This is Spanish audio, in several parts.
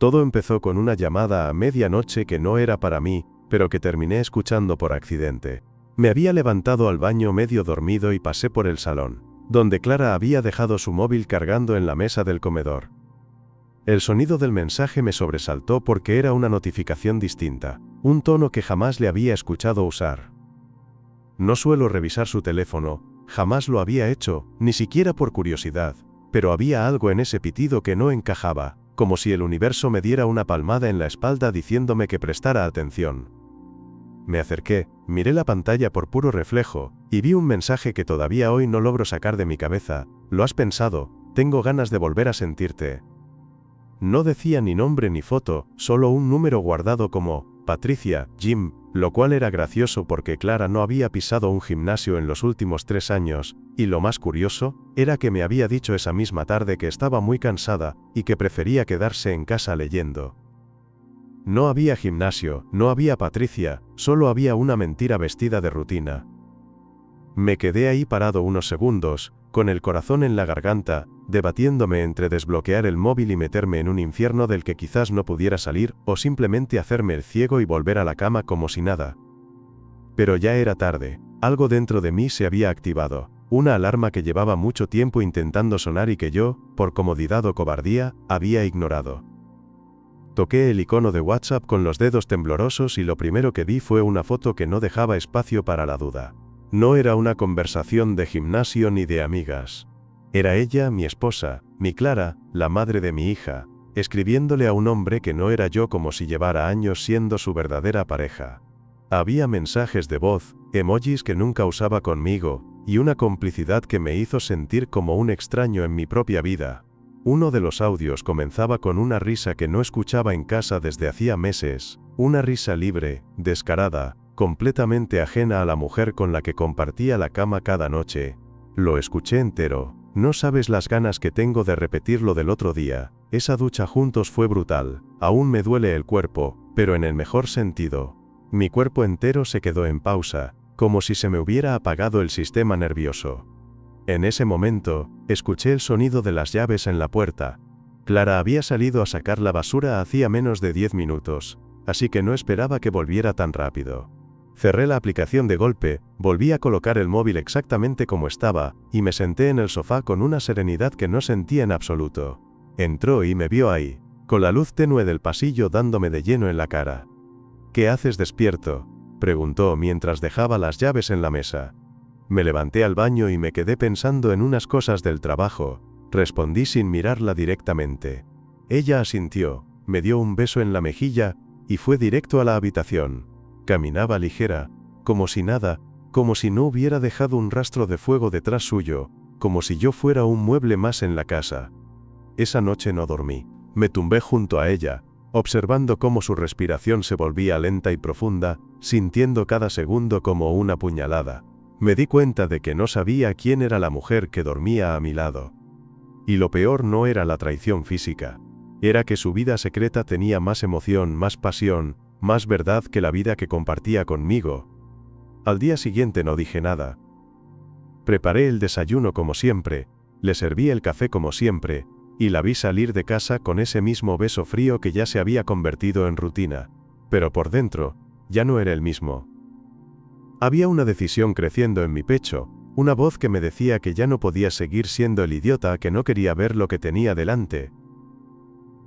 Todo empezó con una llamada a medianoche que no era para mí, pero que terminé escuchando por accidente. Me había levantado al baño medio dormido y pasé por el salón, donde Clara había dejado su móvil cargando en la mesa del comedor. El sonido del mensaje me sobresaltó porque era una notificación distinta, un tono que jamás le había escuchado usar. No suelo revisar su teléfono, jamás lo había hecho, ni siquiera por curiosidad, pero había algo en ese pitido que no encajaba, como si el universo me diera una palmada en la espalda diciéndome que prestara atención. Me acerqué, miré la pantalla por puro reflejo, y vi un mensaje que todavía hoy no logro sacar de mi cabeza. ¿Lo has pensado? Tengo ganas de volver a sentirte. No decía ni nombre ni foto, solo un número guardado como Patricia, Gym, lo cual era gracioso porque Clara no había pisado un gimnasio en los últimos 3 años, y lo más curioso, era que me había dicho esa misma tarde que estaba muy cansada, y que prefería quedarse en casa leyendo. No había gimnasio, no había Patricia, solo había una mentira vestida de rutina. Me quedé ahí parado unos segundos, con el corazón en la garganta, debatiéndome entre desbloquear el móvil y meterme en un infierno del que quizás no pudiera salir, o simplemente hacerme el ciego y volver a la cama como si nada. Pero ya era tarde, algo dentro de mí se había activado, una alarma que llevaba mucho tiempo intentando sonar y que yo, por comodidad o cobardía, había ignorado. Toqué el icono de WhatsApp con los dedos temblorosos y lo primero que vi fue una foto que no dejaba espacio para la duda. No era una conversación de gimnasio ni de amigas. Era ella, mi esposa, mi Clara, la madre de mi hija, escribiéndole a un hombre que no era yo como si llevara años siendo su verdadera pareja. Había mensajes de voz, emojis que nunca usaba conmigo, y una complicidad que me hizo sentir como un extraño en mi propia vida. Uno de los audios comenzaba con una risa que no escuchaba en casa desde hacía meses, una risa libre, descarada, completamente ajena a la mujer con la que compartía la cama cada noche. Lo escuché entero. No sabes las ganas que tengo de repetir lo del otro día. Esa ducha juntos fue brutal. Aún me duele el cuerpo, pero en el mejor sentido. Mi cuerpo entero se quedó en pausa, como si se me hubiera apagado el sistema nervioso. En ese momento, escuché el sonido de las llaves en la puerta. Clara había salido a sacar la basura hacía menos de 10 minutos, así que no esperaba que volviera tan rápido. Cerré la aplicación de golpe, volví a colocar el móvil exactamente como estaba, y me senté en el sofá con una serenidad que no sentía en absoluto. Entró y me vio ahí, con la luz tenue del pasillo dándome de lleno en la cara. ¿Qué haces despierto?, preguntó mientras dejaba las llaves en la mesa. Me levanté al baño y me quedé pensando en unas cosas del trabajo, respondí sin mirarla directamente. Ella asintió, me dio un beso en la mejilla, y fue directo a la habitación. Caminaba ligera, como si nada, como si no hubiera dejado un rastro de fuego detrás suyo, como si yo fuera un mueble más en la casa. Esa noche no dormí. Me tumbé junto a ella, observando cómo su respiración se volvía lenta y profunda, sintiendo cada segundo como una puñalada. Me di cuenta de que no sabía quién era la mujer que dormía a mi lado. Y lo peor no era la traición física. Era que su vida secreta tenía más emoción, más pasión, más verdad que la vida que compartía conmigo. Al día siguiente no dije nada. Preparé el desayuno como siempre, le serví el café como siempre, y la vi salir de casa con ese mismo beso frío que ya se había convertido en rutina. Pero por dentro, ya no era el mismo. Había una decisión creciendo en mi pecho, una voz que me decía que ya no podía seguir siendo el idiota que no quería ver lo que tenía delante.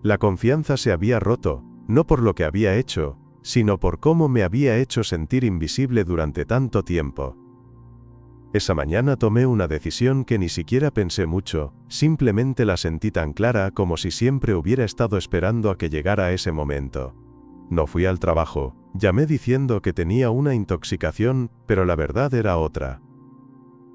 La confianza se había roto, no por lo que había hecho, sino por cómo me había hecho sentir invisible durante tanto tiempo. Esa mañana tomé una decisión que ni siquiera pensé mucho, simplemente la sentí tan clara como si siempre hubiera estado esperando a que llegara ese momento. No fui al trabajo, llamé diciendo que tenía una intoxicación, pero la verdad era otra.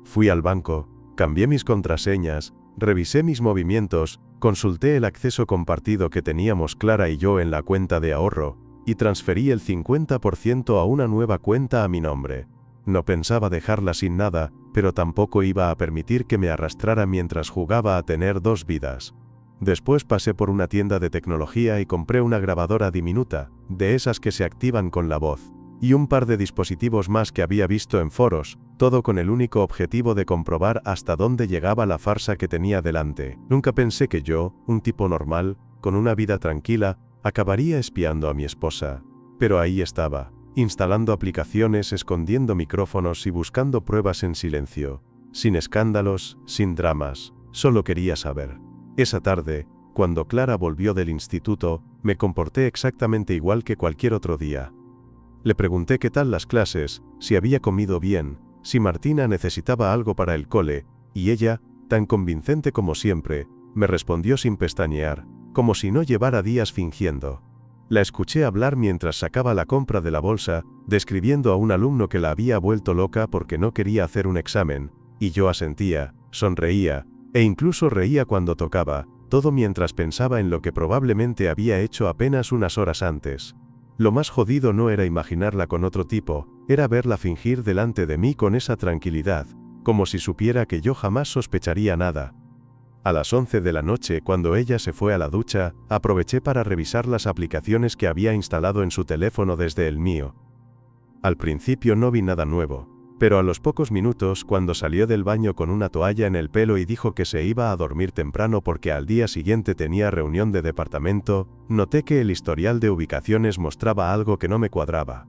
Fui al banco, cambié mis contraseñas, revisé mis movimientos, consulté el acceso compartido que teníamos Clara y yo en la cuenta de ahorro, y transferí el 50% a una nueva cuenta a mi nombre. No pensaba dejarla sin nada, pero tampoco iba a permitir que me arrastrara mientras jugaba a tener 2 vidas. Después pasé por una tienda de tecnología y compré una grabadora diminuta, de esas que se activan con la voz, y un par de dispositivos más que había visto en foros, todo con el único objetivo de comprobar hasta dónde llegaba la farsa que tenía delante. Nunca pensé que yo, un tipo normal, con una vida tranquila, Acabaría espiando a mi esposa. Pero ahí estaba, instalando aplicaciones, escondiendo micrófonos y buscando pruebas en silencio. Sin escándalos, sin dramas, solo quería saber. Esa tarde, cuando Clara volvió del instituto, me comporté exactamente igual que cualquier otro día. Le pregunté qué tal las clases, si había comido bien, si Martina necesitaba algo para el cole, y ella, tan convincente como siempre, me respondió sin pestañear, como si no llevara días fingiendo. La escuché hablar mientras sacaba la compra de la bolsa, describiendo a un alumno que la había vuelto loca porque no quería hacer un examen, y yo asentía, sonreía, e incluso reía cuando tocaba, todo mientras pensaba en lo que probablemente había hecho apenas unas horas antes. Lo más jodido no era imaginarla con otro tipo, era verla fingir delante de mí con esa tranquilidad, como si supiera que yo jamás sospecharía nada. A las 11 de la noche, cuando ella se fue a la ducha, aproveché para revisar las aplicaciones que había instalado en su teléfono desde el mío. Al principio no vi nada nuevo, pero a los pocos minutos, cuando salió del baño con una toalla en el pelo y dijo que se iba a dormir temprano porque al día siguiente tenía reunión de departamento, noté que el historial de ubicaciones mostraba algo que no me cuadraba.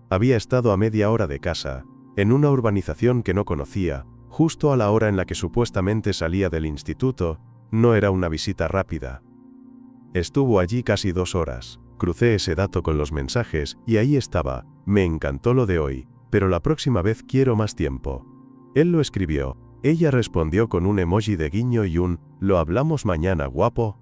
Había estado a media hora de casa, en una urbanización que no conocía, justo a la hora en la que supuestamente salía del instituto. No era una visita rápida. Estuvo allí casi 2 horas. Crucé ese dato con los mensajes, y ahí estaba. Me encantó lo de hoy, pero la próxima vez quiero más tiempo. Él lo escribió. Ella respondió con un emoji de guiño y un «Lo hablamos mañana, guapo».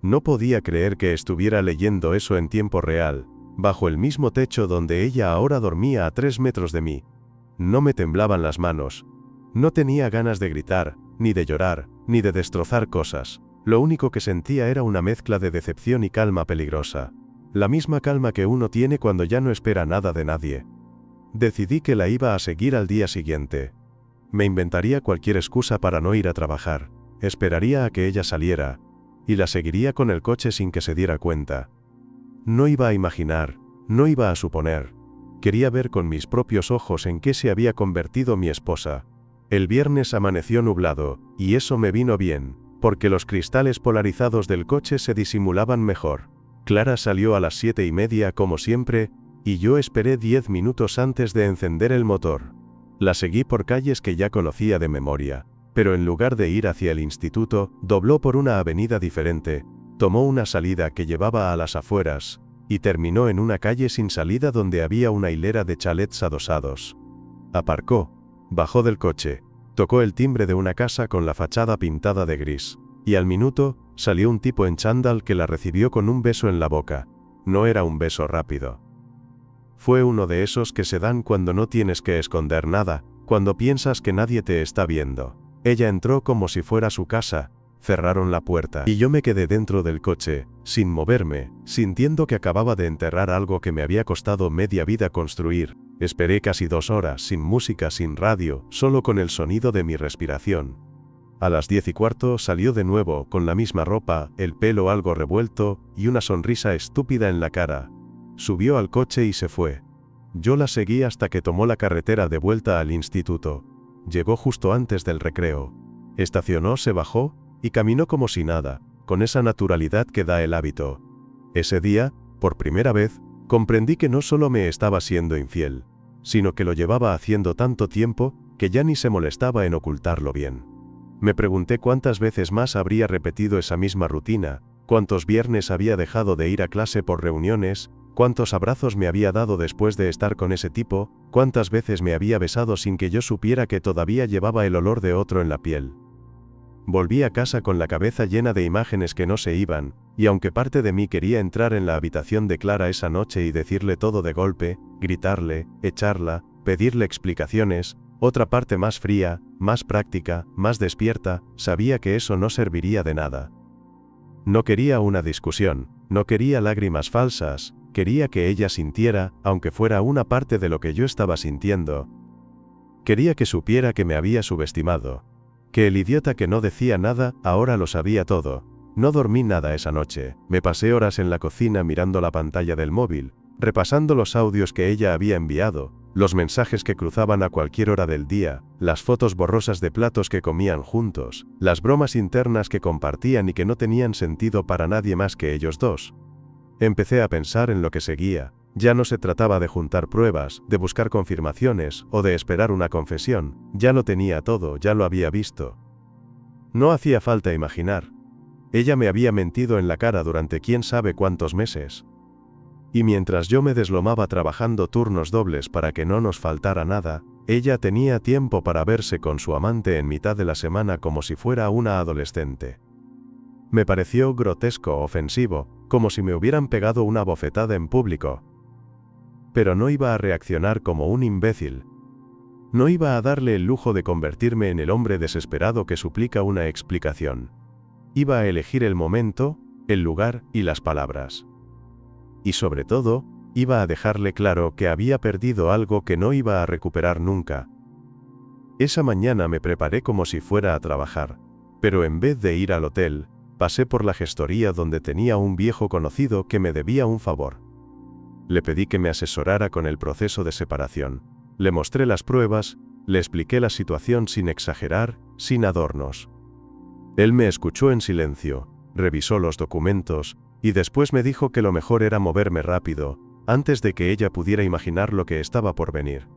No podía creer que estuviera leyendo eso en tiempo real, bajo el mismo techo donde ella ahora dormía a 3 metros de mí. No me temblaban las manos. No tenía ganas de gritar, ni de llorar, ni de destrozar cosas. Lo único que sentía era una mezcla de decepción y calma peligrosa. La misma calma que uno tiene cuando ya no espera nada de nadie. Decidí que la iba a seguir al día siguiente. Me inventaría cualquier excusa para no ir a trabajar. Esperaría a que ella saliera, y la seguiría con el coche sin que se diera cuenta. No iba a imaginar, no iba a suponer. Quería ver con mis propios ojos en qué se había convertido mi esposa. El viernes amaneció nublado, y eso me vino bien, porque los cristales polarizados del coche se disimulaban mejor. Clara salió a las 7:30 como siempre, y yo esperé 10 minutos antes de encender el motor. La seguí por calles que ya conocía de memoria, pero en lugar de ir hacia el instituto, dobló por una avenida diferente, tomó una salida que llevaba a las afueras, y terminó en una calle sin salida donde había una hilera de chalets adosados. Aparcó, bajó del coche, tocó el timbre de una casa con la fachada pintada de gris, y al minuto, salió un tipo en chándal que la recibió con un beso en la boca. No era un beso rápido. Fue uno de esos que se dan cuando no tienes que esconder nada, cuando piensas que nadie te está viendo. Ella entró como si fuera su casa, cerraron la puerta, y yo me quedé dentro del coche, sin moverme, sintiendo que acababa de enterrar algo que me había costado media vida construir. Esperé casi 2 horas, sin música, sin radio, solo con el sonido de mi respiración. A las 10:15 salió de nuevo, con la misma ropa, el pelo algo revuelto, y una sonrisa estúpida en la cara. Subió al coche y se fue. Yo la seguí hasta que tomó la carretera de vuelta al instituto. Llegó justo antes del recreo. Estacionó, se bajó, y caminó como si nada, con esa naturalidad que da el hábito. Ese día, por primera vez, comprendí que no solo me estaba siendo infiel, sino que lo llevaba haciendo tanto tiempo, que ya ni se molestaba en ocultarlo bien. Me pregunté cuántas veces más habría repetido esa misma rutina, cuántos viernes había dejado de ir a clase por reuniones, cuántos abrazos me había dado después de estar con ese tipo, cuántas veces me había besado sin que yo supiera que todavía llevaba el olor de otro en la piel. Volví a casa con la cabeza llena de imágenes que no se iban, y aunque parte de mí quería entrar en la habitación de Clara esa noche y decirle todo de golpe, gritarle, echarla, pedirle explicaciones, otra parte más fría, más práctica, más despierta, sabía que eso no serviría de nada. No quería una discusión, no quería lágrimas falsas, quería que ella sintiera, aunque fuera una parte de lo que yo estaba sintiendo. Quería que supiera que me había subestimado. Que el idiota que no decía nada, ahora lo sabía todo. No dormí nada esa noche, me pasé horas en la cocina mirando la pantalla del móvil, repasando los audios que ella había enviado, los mensajes que cruzaban a cualquier hora del día, las fotos borrosas de platos que comían juntos, las bromas internas que compartían y que no tenían sentido para nadie más que ellos dos. Empecé a pensar en lo que seguía. Ya no se trataba de juntar pruebas, de buscar confirmaciones o de esperar una confesión. Ya lo tenía todo, ya lo había visto. No hacía falta imaginar. Ella me había mentido en la cara durante quién sabe cuántos meses. Y mientras yo me deslomaba trabajando turnos dobles para que no nos faltara nada, ella tenía tiempo para verse con su amante en mitad de la semana como si fuera una adolescente. Me pareció grotesco, ofensivo, como si me hubieran pegado una bofetada en público. Pero no iba a reaccionar como un imbécil. No iba a darle el lujo de convertirme en el hombre desesperado que suplica una explicación. Iba a elegir el momento, el lugar y las palabras. Y sobre todo, iba a dejarle claro que había perdido algo que no iba a recuperar nunca. Esa mañana me preparé como si fuera a trabajar, pero en vez de ir al hotel, pasé por la gestoría donde tenía un viejo conocido que me debía un favor. Le pedí que me asesorara con el proceso de separación. Le mostré las pruebas, le expliqué la situación sin exagerar, sin adornos. Él me escuchó en silencio, revisó los documentos, y después me dijo que lo mejor era moverme rápido, antes de que ella pudiera imaginar lo que estaba por venir.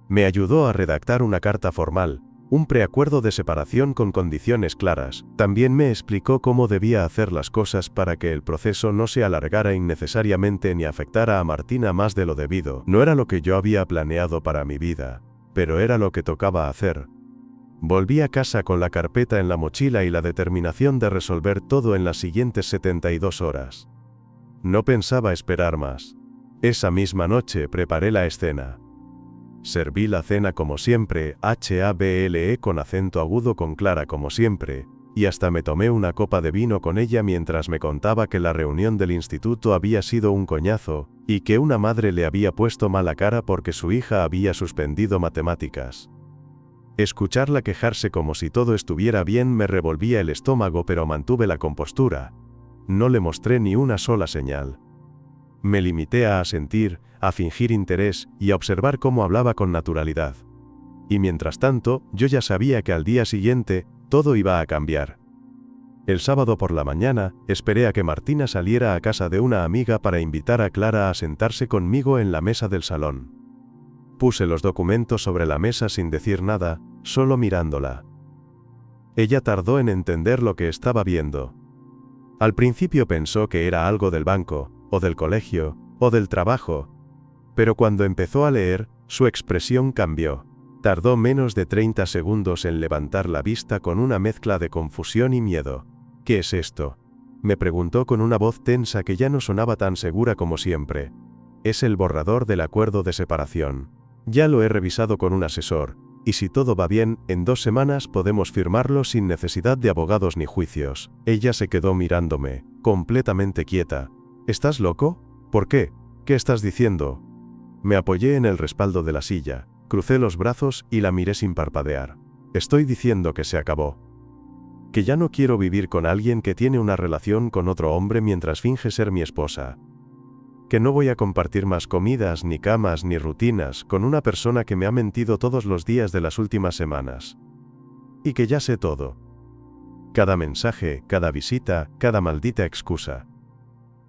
Me ayudó a redactar una carta formal, un preacuerdo de separación con condiciones claras. También me explicó cómo debía hacer las cosas para que el proceso no se alargara innecesariamente ni afectara a Martina más de lo debido. No era lo que yo había planeado para mi vida, pero era lo que tocaba hacer. Volví a casa con la carpeta en la mochila y la determinación de resolver todo en las siguientes 72 horas. No pensaba esperar más. Esa misma noche preparé la escena. Serví la cena como siempre, HABLE con acento agudo con Clara como siempre, y hasta me tomé una copa de vino con ella mientras me contaba que la reunión del instituto había sido un coñazo, y que una madre le había puesto mala cara porque su hija había suspendido matemáticas. Escucharla quejarse como si todo estuviera bien me revolvía el estómago, pero mantuve la compostura. No le mostré ni una sola señal. Me limité a asentir, a fingir interés y a observar cómo hablaba con naturalidad. Y mientras tanto, yo ya sabía que al día siguiente, todo iba a cambiar. El sábado por la mañana, esperé a que Martina saliera a casa de una amiga para invitar a Clara a sentarse conmigo en la mesa del salón. Puse los documentos sobre la mesa sin decir nada, solo mirándola. Ella tardó en entender lo que estaba viendo. Al principio pensó que era algo del banco, o del colegio, o del trabajo. Pero cuando empezó a leer, su expresión cambió. Tardó menos de 30 segundos en levantar la vista con una mezcla de confusión y miedo. ¿Qué es esto?, me preguntó con una voz tensa que ya no sonaba tan segura como siempre. Es el borrador del acuerdo de separación. Ya lo he revisado con un asesor, y si todo va bien, en 2 semanas podemos firmarlo sin necesidad de abogados ni juicios. Ella se quedó mirándome, completamente quieta. ¿Estás loco? ¿Por qué? ¿Qué estás diciendo? Me apoyé en el respaldo de la silla, crucé los brazos y la miré sin parpadear. Estoy diciendo que se acabó. Que ya no quiero vivir con alguien que tiene una relación con otro hombre mientras finge ser mi esposa. Que no voy a compartir más comidas, ni camas, ni rutinas con una persona que me ha mentido todos los días de las últimas semanas. Y que ya sé todo. Cada mensaje, cada visita, cada maldita excusa.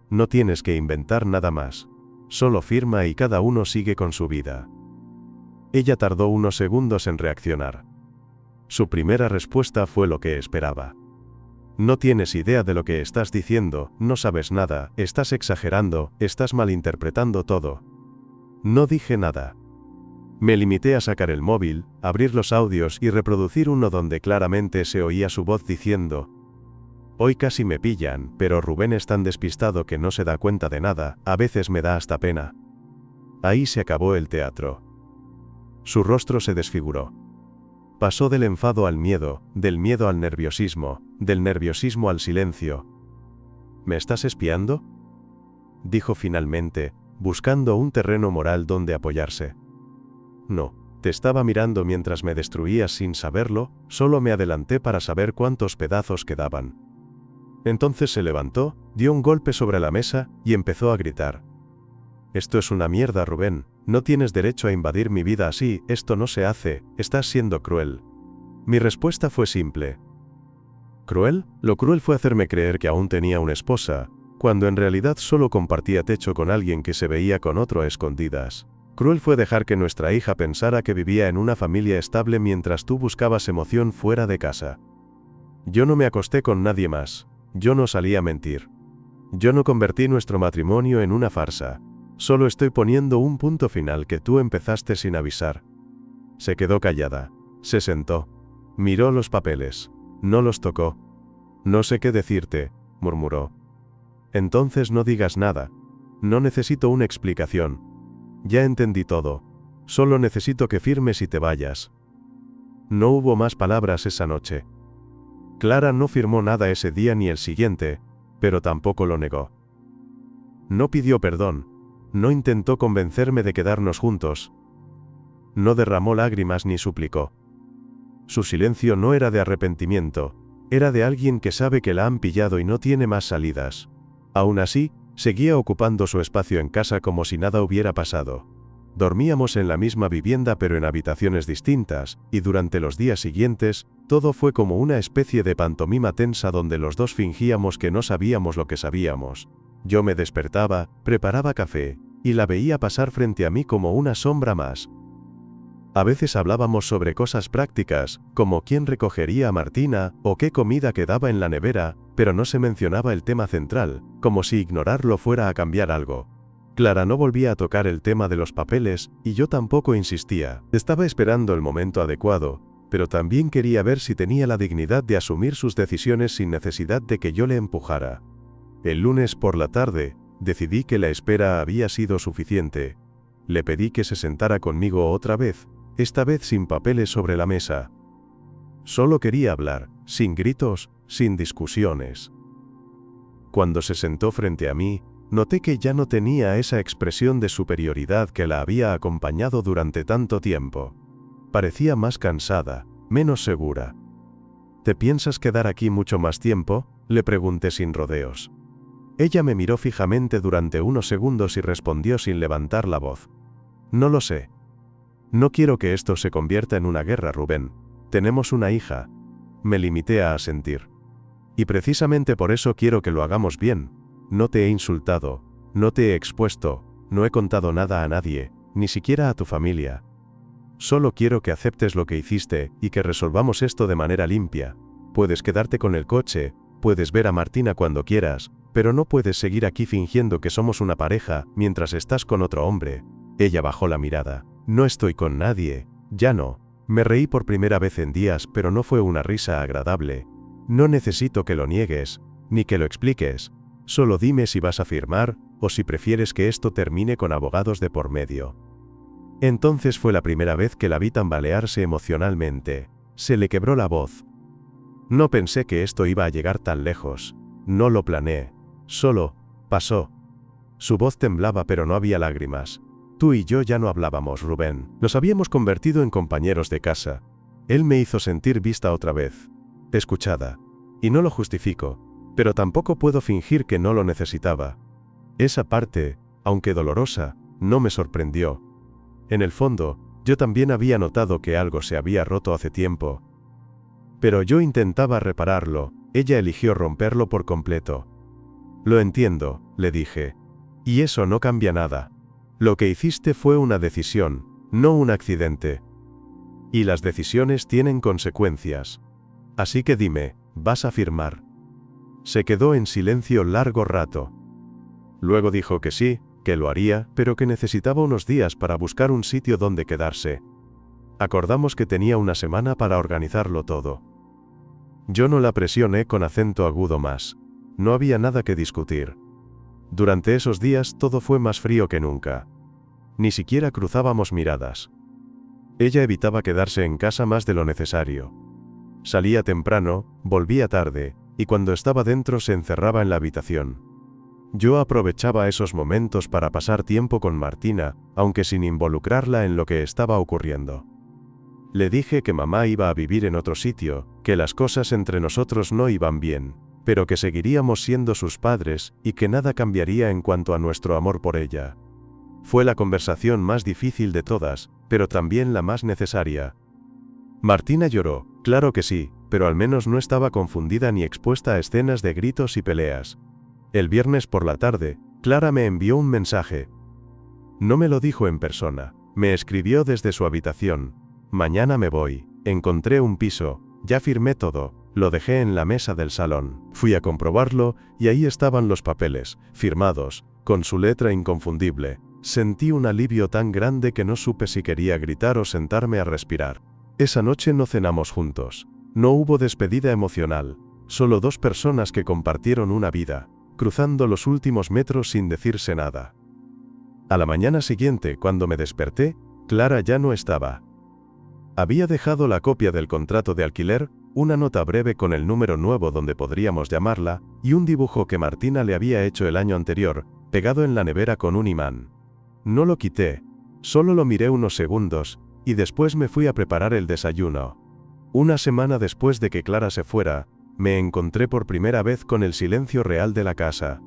No tienes que inventar nada más. Solo firma y cada uno sigue con su vida. Ella tardó unos segundos en reaccionar. Su primera respuesta fue lo que esperaba. No tienes idea de lo que estás diciendo, no sabes nada, estás exagerando, estás malinterpretando todo. No dije nada. Me limité a sacar el móvil, abrir los audios y reproducir uno donde claramente se oía su voz diciendo: hoy casi me pillan, pero Rubén es tan despistado que no se da cuenta de nada, a veces me da hasta pena. Ahí se acabó el teatro. Su rostro se desfiguró. Pasó del enfado al miedo, del miedo al nerviosismo, del nerviosismo al silencio. ¿Me estás espiando?, dijo finalmente, buscando un terreno moral donde apoyarse. No, te estaba mirando mientras me destruías sin saberlo, solo me adelanté para saber cuántos pedazos quedaban. Entonces se levantó, dio un golpe sobre la mesa y empezó a gritar. Esto es una mierda, Rubén, no tienes derecho a invadir mi vida así, esto no se hace, estás siendo cruel. Mi respuesta fue simple. ¿Cruel? Lo cruel fue hacerme creer que aún tenía una esposa, cuando en realidad solo compartía techo con alguien que se veía con otro a escondidas. Cruel fue dejar que nuestra hija pensara que vivía en una familia estable mientras tú buscabas emoción fuera de casa. Yo no me acosté con nadie más. Yo no salí a mentir. Yo no convertí nuestro matrimonio en una farsa. Solo estoy poniendo un punto final que tú empezaste sin avisar. Se quedó callada. Se sentó. Miró los papeles. No los tocó. No sé qué decirte, murmuró. Entonces no digas nada. No necesito una explicación. Ya entendí todo. Solo necesito que firmes y te vayas. No hubo más palabras esa noche. Clara no firmó nada ese día ni el siguiente, pero tampoco lo negó. No pidió perdón. No intentó convencerme de quedarnos juntos. No derramó lágrimas ni suplicó. Su silencio no era de arrepentimiento, era de alguien que sabe que la han pillado y no tiene más salidas. Aún así, seguía ocupando su espacio en casa como si nada hubiera pasado. Dormíamos en la misma vivienda pero en habitaciones distintas, y durante los días siguientes, todo fue como una especie de pantomima tensa donde los dos fingíamos que no sabíamos lo que sabíamos. Yo me despertaba, preparaba café, y la veía pasar frente a mí como una sombra más. A veces hablábamos sobre cosas prácticas, como quién recogería a Martina, o qué comida quedaba en la nevera, pero no se mencionaba el tema central, como si ignorarlo fuera a cambiar algo. Clara no volvía a tocar el tema de los papeles, y yo tampoco insistía. Estaba esperando el momento adecuado, pero también quería ver si tenía la dignidad de asumir sus decisiones sin necesidad de que yo le empujara. El lunes por la tarde, decidí que la espera había sido suficiente. Le pedí que se sentara conmigo otra vez, esta vez sin papeles sobre la mesa. Solo quería hablar, sin gritos, sin discusiones. Cuando se sentó frente a mí, noté que ya no tenía esa expresión de superioridad que la había acompañado durante tanto tiempo. Parecía más cansada, menos segura. ¿Te piensas quedar aquí mucho más tiempo?, le pregunté sin rodeos. Ella me miró fijamente durante unos segundos y respondió sin levantar la voz. No lo sé. No quiero que esto se convierta en una guerra, Rubén. Tenemos una hija. Me limité a asentir. Y precisamente por eso quiero que lo hagamos bien. No te he insultado, no te he expuesto, no he contado nada a nadie, ni siquiera a tu familia. Solo quiero que aceptes lo que hiciste y que resolvamos esto de manera limpia. Puedes quedarte con el coche, puedes ver a Martina cuando quieras, pero no puedes seguir aquí fingiendo que somos una pareja mientras estás con otro hombre. Ella bajó la mirada. No estoy con nadie, ya no. Me reí por primera vez en días, pero no fue una risa agradable. No necesito que lo niegues, ni que lo expliques. Solo dime si vas a firmar, o si prefieres que esto termine con abogados de por medio. Entonces fue la primera vez que la vi tambalearse emocionalmente. Se le quebró la voz. No pensé que esto iba a llegar tan lejos. No lo planeé. Solo, pasó. Su voz temblaba pero no había lágrimas. Tú y yo ya no hablábamos, Rubén. Nos habíamos convertido en compañeros de casa. Él me hizo sentir vista otra vez. Escuchada. Y no lo justifico, pero tampoco puedo fingir que no lo necesitaba. Esa parte, aunque dolorosa, no me sorprendió. En el fondo, yo también había notado que algo se había roto hace tiempo. Pero yo intentaba repararlo, ella eligió romperlo por completo. Lo entiendo, le dije. Y eso no cambia nada. Lo que hiciste fue una decisión, no un accidente. Y las decisiones tienen consecuencias. Así que dime, ¿vas a firmar? Se quedó en silencio largo rato. Luego dijo que sí, que lo haría, pero que necesitaba unos días para buscar un sitio donde quedarse. Acordamos que tenía una semana para organizarlo todo. Yo no la presioné con acento agudo más. No había nada que discutir. Durante esos días todo fue más frío que nunca. Ni siquiera cruzábamos miradas. Ella evitaba quedarse en casa más de lo necesario. Salía temprano, volvía tarde, y cuando estaba dentro se encerraba en la habitación. Yo aprovechaba esos momentos para pasar tiempo con Martina, aunque sin involucrarla en lo que estaba ocurriendo. Le dije que mamá iba a vivir en otro sitio, que las cosas entre nosotros no iban bien, pero que seguiríamos siendo sus padres y que nada cambiaría en cuanto a nuestro amor por ella. Fue la conversación más difícil de todas, pero también la más necesaria. Martina lloró, claro que sí, pero al menos no estaba confundida ni expuesta a escenas de gritos y peleas. El viernes por la tarde, Clara me envió un mensaje. No me lo dijo en persona, me escribió desde su habitación. Mañana me voy, encontré un piso, ya firmé todo, lo dejé en la mesa del salón. Fui a comprobarlo y ahí estaban los papeles, firmados, con su letra inconfundible. Sentí un alivio tan grande que no supe si quería gritar o sentarme a respirar. Esa noche no cenamos juntos. No hubo despedida emocional, solo dos personas que compartieron una vida, cruzando los últimos metros sin decirse nada. A la mañana siguiente, cuando me desperté, Clara ya no estaba. Había dejado la copia del contrato de alquiler, una nota breve con el número nuevo donde podríamos llamarla, y un dibujo que Martina le había hecho el año anterior, pegado en la nevera con un imán. No lo quité, solo lo miré unos segundos, y después me fui a preparar el desayuno. Una semana después de que Clara se fuera, me encontré por primera vez con el silencio real de la casa.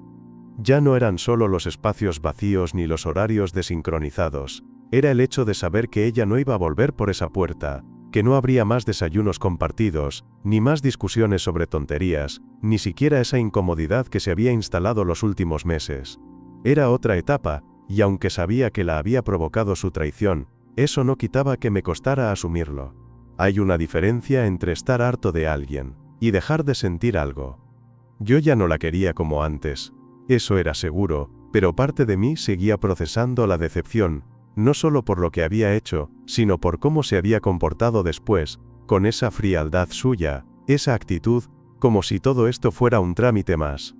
Ya no eran solo los espacios vacíos ni los horarios desincronizados, era el hecho de saber que ella no iba a volver por esa puerta, que no habría más desayunos compartidos, ni más discusiones sobre tonterías, ni siquiera esa incomodidad que se había instalado los últimos meses. Era otra etapa, y aunque sabía que la había provocado su traición, eso no quitaba que me costara asumirlo. Hay una diferencia entre estar harto de alguien y dejar de sentir algo. Yo ya no la quería como antes, eso era seguro, pero parte de mí seguía procesando la decepción, no solo por lo que había hecho, sino por cómo se había comportado después, con esa frialdad suya, esa actitud, como si todo esto fuera un trámite más.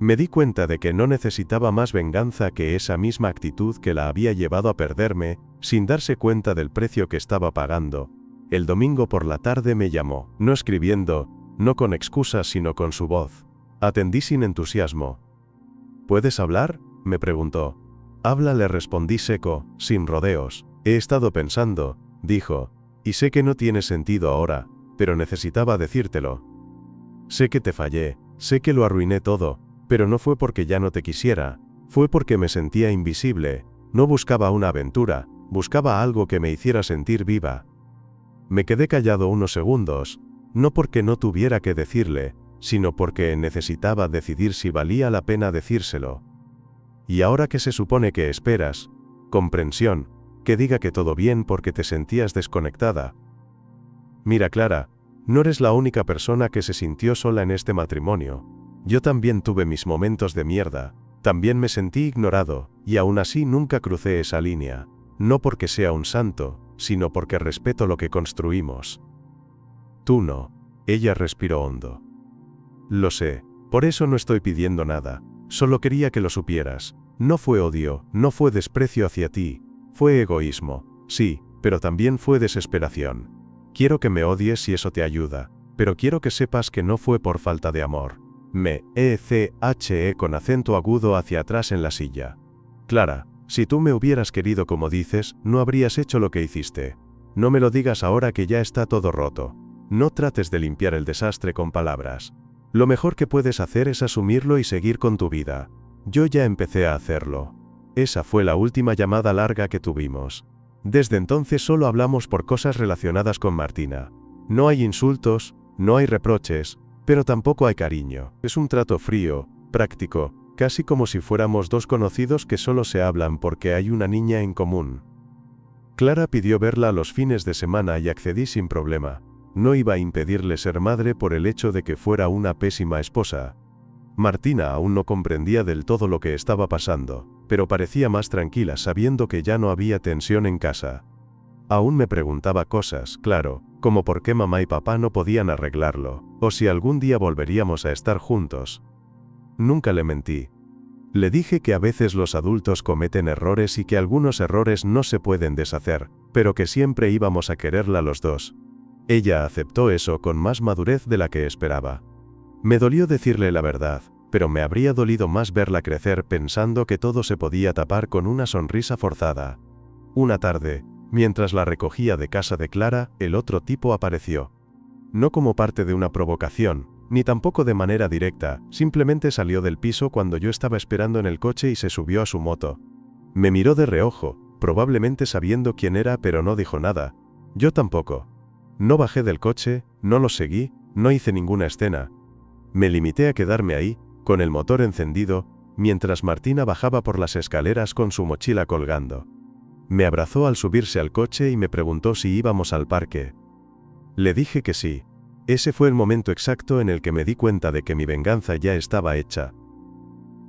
Me di cuenta de que no necesitaba más venganza que esa misma actitud que la había llevado a perderme, sin darse cuenta del precio que estaba pagando. El domingo por la tarde me llamó, no escribiendo, no con excusas sino con su voz. Atendí sin entusiasmo. ¿Puedes hablar?, me preguntó. Habla, le respondí seco, sin rodeos. He estado pensando, dijo, y sé que no tiene sentido ahora, pero necesitaba decírtelo. Sé que te fallé, sé que lo arruiné todo, pero no fue porque ya no te quisiera, fue porque me sentía invisible, no buscaba una aventura, buscaba algo que me hiciera sentir viva. Me quedé callado unos segundos, no porque no tuviera que decirle, sino porque necesitaba decidir si valía la pena decírselo. ¿Y ahora qué se supone que esperas? Comprensión, que diga que todo bien porque te sentías desconectada. Mira, Clara, no eres la única persona que se sintió sola en este matrimonio. Yo también tuve mis momentos de mierda, también me sentí ignorado, y aún así nunca crucé esa línea, no porque sea un santo, sino porque respeto lo que construimos. Tú no. Ella respiró hondo. Lo sé, por eso no estoy pidiendo nada, solo quería que lo supieras. No fue odio, no fue desprecio hacia ti, fue egoísmo, sí, pero también fue desesperación. Quiero que me odies si eso te ayuda, pero quiero que sepas que no fue por falta de amor. Con acento agudo hacia atrás en la silla. Clara, si tú me hubieras querido como dices, no habrías hecho lo que hiciste. No me lo digas ahora que ya está todo roto. No trates de limpiar el desastre con palabras. Lo mejor que puedes hacer es asumirlo y seguir con tu vida. Yo ya empecé a hacerlo. Esa fue la última llamada larga que tuvimos. Desde entonces solo hablamos por cosas relacionadas con Martina. No hay insultos, no hay reproches, pero tampoco hay cariño. Es un trato frío, práctico, casi como si fuéramos dos conocidos que solo se hablan porque hay una niña en común. Clara pidió verla los fines de semana y accedí sin problema. No iba a impedirle ser madre por el hecho de que fuera una pésima esposa. Martina aún no comprendía del todo lo que estaba pasando, pero parecía más tranquila sabiendo que ya no había tensión en casa. Aún me preguntaba cosas, claro, como por qué mamá y papá no podían arreglarlo, o si algún día volveríamos a estar juntos. Nunca le mentí. Le dije que a veces los adultos cometen errores y que algunos errores no se pueden deshacer, pero que siempre íbamos a quererla los dos. Ella aceptó eso con más madurez de la que esperaba. Me dolió decirle la verdad, pero me habría dolido más verla crecer pensando que todo se podía tapar con una sonrisa forzada. Una tarde, mientras la recogía de casa de Clara, el otro tipo apareció. No como parte de una provocación, ni tampoco de manera directa, simplemente salió del piso cuando yo estaba esperando en el coche y se subió a su moto. Me miró de reojo, probablemente sabiendo quién era, pero no dijo nada. Yo tampoco. No bajé del coche, no lo seguí, no hice ninguna escena. Me limité a quedarme ahí, con el motor encendido, mientras Martina bajaba por las escaleras con su mochila colgando. Me abrazó al subirse al coche y me preguntó si íbamos al parque. Le dije que sí. Ese fue el momento exacto en el que me di cuenta de que mi venganza ya estaba hecha.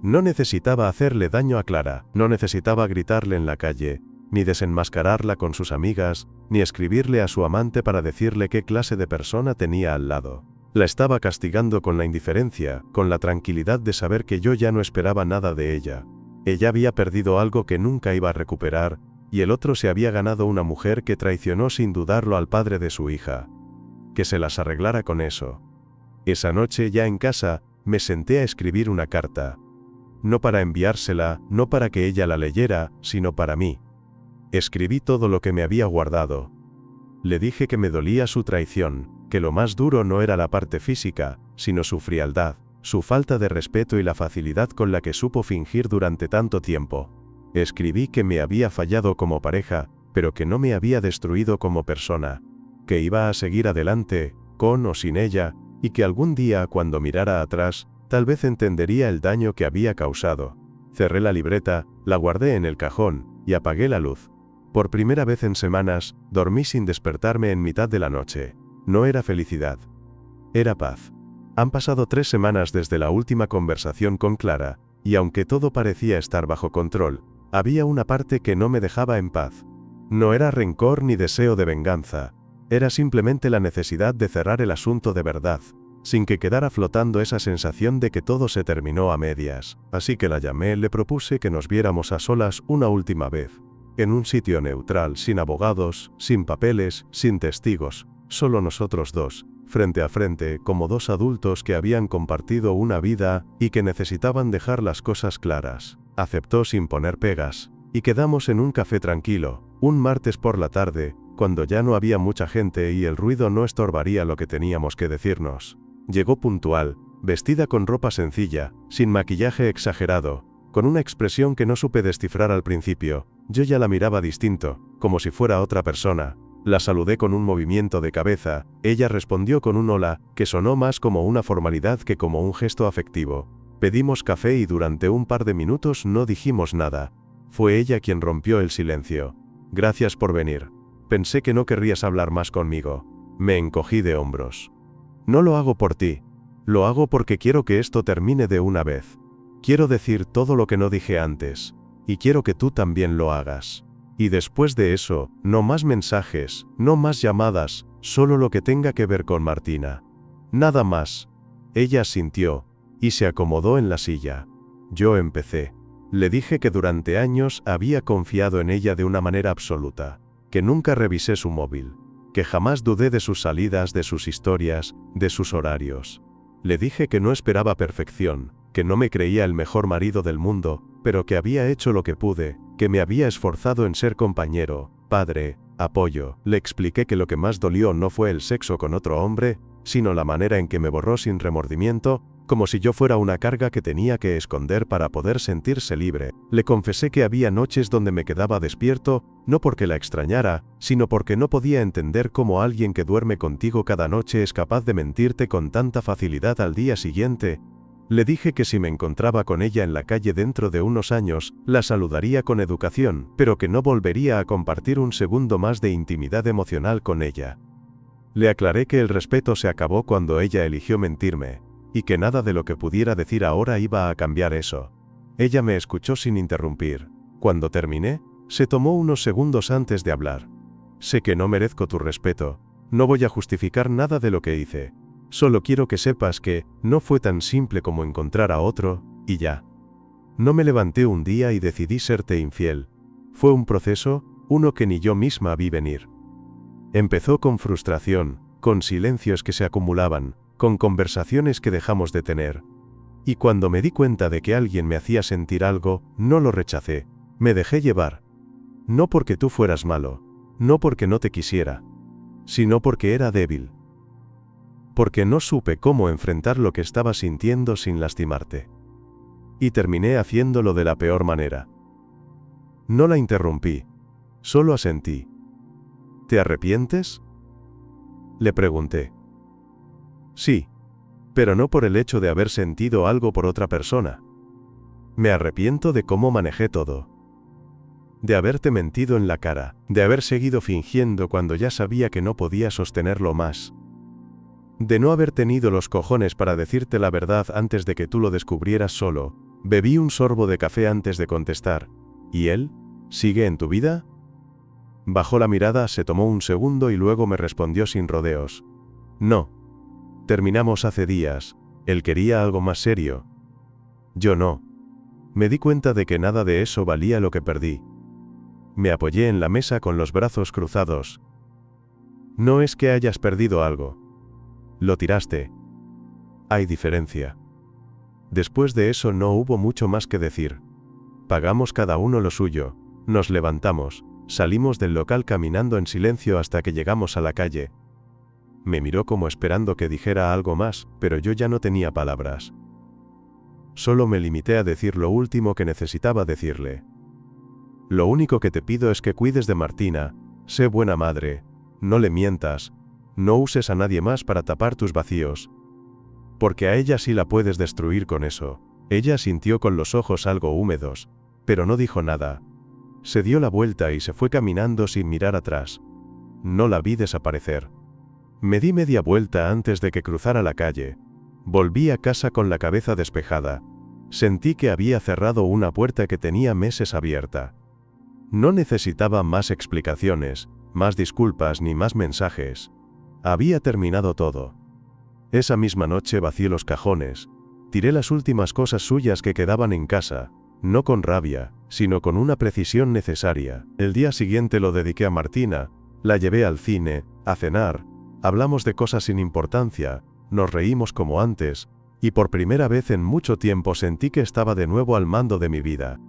No necesitaba hacerle daño a Clara, no necesitaba gritarle en la calle, ni desenmascararla con sus amigas, ni escribirle a su amante para decirle qué clase de persona tenía al lado. La estaba castigando con la indiferencia, con la tranquilidad de saber que yo ya no esperaba nada de ella. Ella había perdido algo que nunca iba a recuperar, y el otro se había ganado una mujer que traicionó sin dudarlo al padre de su hija. Que se las arreglara con eso. Esa noche, ya en casa, me senté a escribir una carta. No para enviársela, no para que ella la leyera, sino para mí. Escribí todo lo que me había guardado. Le dije que me dolía su traición, que lo más duro no era la parte física, sino su frialdad, su falta de respeto y la facilidad con la que supo fingir durante tanto tiempo. Escribí que me había fallado como pareja, pero que no me había destruido como persona, que iba a seguir adelante, con o sin ella, y que algún día, cuando mirara atrás, tal vez entendería el daño que había causado. Cerré la libreta, la guardé en el cajón, y apagué la luz. Por primera vez en semanas, dormí sin despertarme en mitad de la noche. No era felicidad. Era paz. Han pasado 3 semanas desde la última conversación con Clara, y aunque todo parecía estar bajo control, había una parte que no me dejaba en paz. No era rencor ni deseo de venganza. Era simplemente la necesidad de cerrar el asunto de verdad, sin que quedara flotando esa sensación de que todo se terminó a medias. Así que la llamé, le propuse que nos viéramos a solas una última vez. En un sitio neutral, sin abogados, sin papeles, sin testigos, solo nosotros dos, frente a frente, como dos adultos que habían compartido una vida y que necesitaban dejar las cosas claras. Aceptó sin poner pegas, y quedamos en un café tranquilo, un martes por la tarde, cuando ya no había mucha gente y el ruido no estorbaría lo que teníamos que decirnos. Llegó puntual, vestida con ropa sencilla, sin maquillaje exagerado, con una expresión que no supe descifrar al principio. Yo ya la miraba distinto, como si fuera otra persona. La saludé con un movimiento de cabeza, ella respondió con un hola, que sonó más como una formalidad que como un gesto afectivo. Pedimos café y durante un par de minutos no dijimos nada. Fue ella quien rompió el silencio. Gracias por venir. Pensé que no querrías hablar más conmigo. Me encogí de hombros. No lo hago por ti. Lo hago porque quiero que esto termine de una vez. Quiero decir todo lo que no dije antes. Y quiero que tú también lo hagas. Y después de eso, no más mensajes, no más llamadas, solo lo que tenga que ver con Martina. Nada más. Ella asintió, y se acomodó en la silla. Yo empecé. Le dije que durante años había confiado en ella de una manera absoluta, que nunca revisé su móvil, que jamás dudé de sus salidas, de sus historias, de sus horarios. Le dije que no esperaba perfección, que no me creía el mejor marido del mundo, pero que había hecho lo que pude, que me había esforzado en ser compañero, padre, apoyo. Le expliqué que lo que más dolió no fue el sexo con otro hombre, sino la manera en que me borró sin remordimiento, como si yo fuera una carga que tenía que esconder para poder sentirse libre. Le confesé que había noches donde me quedaba despierto, no porque la extrañara, sino porque no podía entender cómo alguien que duerme contigo cada noche es capaz de mentirte con tanta facilidad al día siguiente. Le dije que si me encontraba con ella en la calle dentro de unos años, la saludaría con educación, pero que no volvería a compartir un segundo más de intimidad emocional con ella. Le aclaré que el respeto se acabó cuando ella eligió mentirme, y que nada de lo que pudiera decir ahora iba a cambiar eso. Ella me escuchó sin interrumpir. Cuando terminé, se tomó unos segundos antes de hablar. Sé que no merezco tu respeto, no voy a justificar nada de lo que hice. Solo quiero que sepas que no fue tan simple como encontrar a otro, y ya. No me levanté un día y decidí serte infiel. Fue un proceso, uno que ni yo misma vi venir. Empezó con frustración, con silencios que se acumulaban, con conversaciones que dejamos de tener. Y cuando me di cuenta de que alguien me hacía sentir algo, no lo rechacé, me dejé llevar. No porque tú fueras malo, no porque no te quisiera, sino porque era débil. Porque no supe cómo enfrentar lo que estaba sintiendo sin lastimarte. Y terminé haciéndolo de la peor manera. No la interrumpí, solo asentí. ¿Te arrepientes?, le pregunté. Sí. pero no por el hecho de haber sentido algo por otra persona. Me arrepiento de cómo manejé todo. De haberte mentido en la cara, de haber seguido fingiendo cuando ya sabía que no podía sostenerlo más. De no haber tenido los cojones para decirte la verdad antes de que tú lo descubrieras solo. Bebí un sorbo de café antes de contestar. ¿Y él? ¿Sigue en tu vida? Bajó la mirada, se tomó un segundo y luego me respondió sin rodeos. No. Terminamos hace días. Él quería algo más serio. Yo no. Me di cuenta de que nada de eso valía lo que perdí. Me apoyé en la mesa con los brazos cruzados. No es que hayas perdido algo. Lo tiraste. Hay diferencia. Después de eso no hubo mucho más que decir. Pagamos cada uno lo suyo, nos levantamos, salimos del local caminando en silencio hasta que llegamos a la calle. Me miró como esperando que dijera algo más, pero yo ya no tenía palabras. Solo me limité a decir lo último que necesitaba decirle. Lo único que te pido es que cuides de Martina, sé buena madre, no le mientas, no uses a nadie más para tapar tus vacíos. Porque a ella sí la puedes destruir con eso. Ella sintió con los ojos algo húmedos, pero no dijo nada. Se dio la vuelta y se fue caminando sin mirar atrás. No la vi desaparecer. Me di media vuelta antes de que cruzara la calle. Volví a casa con la cabeza despejada. Sentí que había cerrado una puerta que tenía meses abierta. No necesitaba más explicaciones, más disculpas ni más mensajes. Había terminado todo. Esa misma noche vacié los cajones. Tiré las últimas cosas suyas que quedaban en casa, no con rabia, sino con una precisión necesaria. El día siguiente lo dediqué a Martina, la llevé al cine, a cenar, hablamos de cosas sin importancia, nos reímos como antes, y por primera vez en mucho tiempo sentí que estaba de nuevo al mando de mi vida.